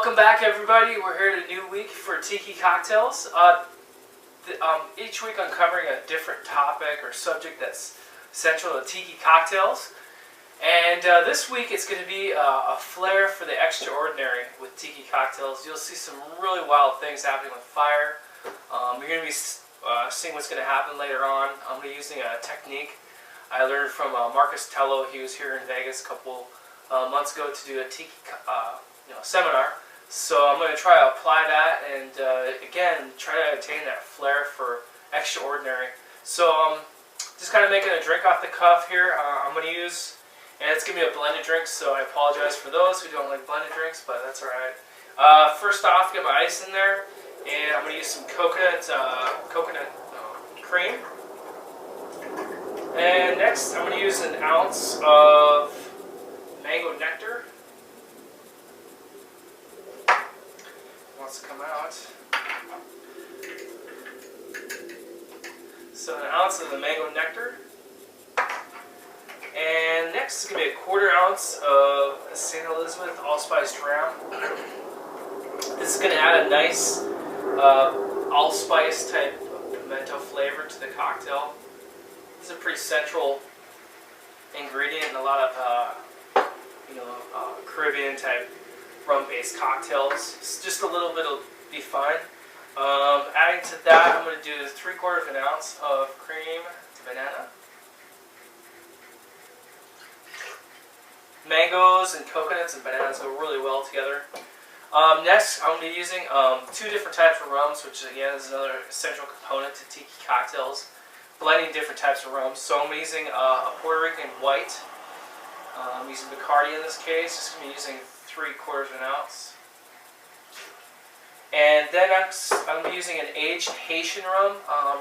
Welcome back, everybody. We're here at a new week for Tiki cocktails. Each week I'm covering a different topic or subject that's central to Tiki cocktails. And this week it's going to be a flair for the extraordinary with Tiki cocktails. You'll see some really wild things happening with fire. You're going to be seeing what's going to happen later on. I'm going to be using a technique I learned from Marcus Tello. He was here in Vegas a couple months ago to do a Tiki seminar. So I'm going to try to apply that and again try to attain that flair for extraordinary. So just kind of making a drink off the cuff here. I'm going to use, and it's going to be a blended drink, so I apologize for those who don't like blended drinks, but that's alright. First off, get my ice in there, and I'm going to use some coconut cream. And next I'm going to use an ounce of mango nectar. Wants to come out. So an ounce of the mango nectar. And next is going to be a 1/4 ounce of St. Elizabeth allspice dram. This is going to add a nice allspice type pimento flavor to the cocktail. This is a pretty central ingredient in a lot of Caribbean type rum-based cocktails. Just a little bit will be fine. Adding to that, I'm going to do 3/4 ounce of cream banana. Mangoes and coconuts and bananas go really well together. Next, I'm going to be using 2 different types of rums, which again is another essential component to Tiki cocktails. Blending different types of rums. So I'm using a Puerto Rican white. I'm using Bacardi in this case. Just going to be using 3/4 ounce. And then I'm going to be using an aged Haitian rum,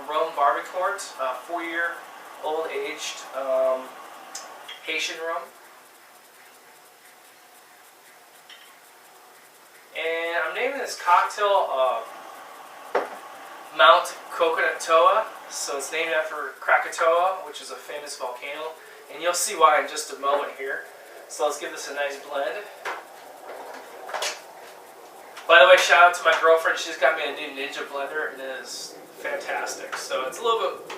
rum Barbecourt, 4-year-old aged Haitian rum. And I'm naming this cocktail Mount Cocotoa. So it's named after Cocotoa, which is a famous volcano. And you'll see why in just a moment here. So let's give this a nice blend. By the way, shout out to my girlfriend. She's got me a new Ninja blender, and it is fantastic. So it's a little bit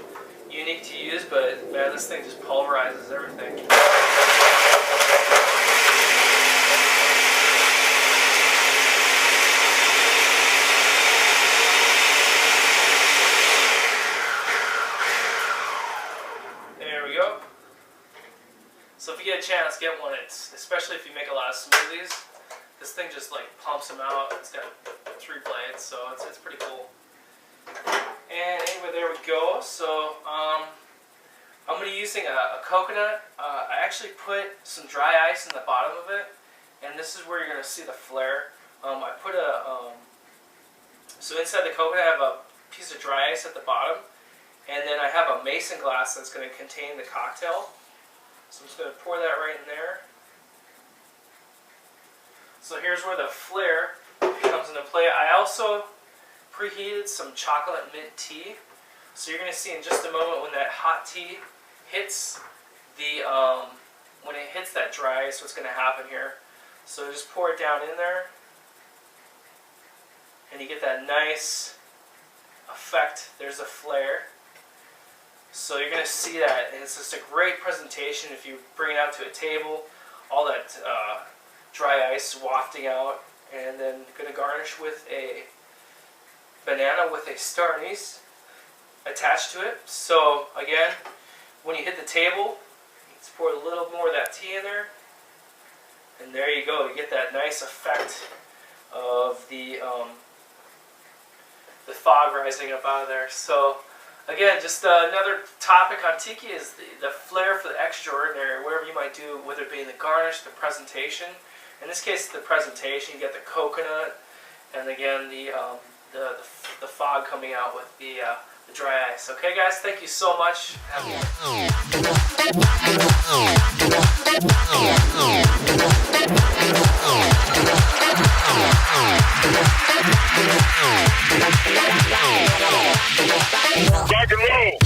unique to use, but man, this thing just pulverizes everything. So if you get a chance, get one. Especially if you make a lot of smoothies. This thing just like pumps them out. It's got 3 blades, so it's pretty cool. And anyway, there we go. So I'm going to be using a coconut. I actually put some dry ice in the bottom of it, and this is where you're going to see the flair. I put so inside the coconut I have a piece of dry ice at the bottom, and then I have a mason glass that's going to contain the cocktail. So I'm just going to pour that right in there. So here's where the flair comes into play. I also preheated some chocolate mint tea. So you're going to see in just a moment when that hot tea hits when it hits that dry ice, what's going to happen here. So just pour it down in there, and you get that nice effect. There's a flair. So you're going to see that, and it's just a great presentation if you bring it out to a table, all that dry ice wafting out, and then going to garnish with a banana with a star anise attached to it. So again, when you hit the table, let's pour a little more of that tea in there, and there you go. You get that nice effect of the fog rising up out of there. So again, just another topic on Tiki is the flair for the extraordinary, whatever you might do, whether it be in the garnish, the presentation. In this case, the presentation, you get the coconut, and again, the fog coming out with the dry ice. Okay, guys, thank you so much. Rock and roll.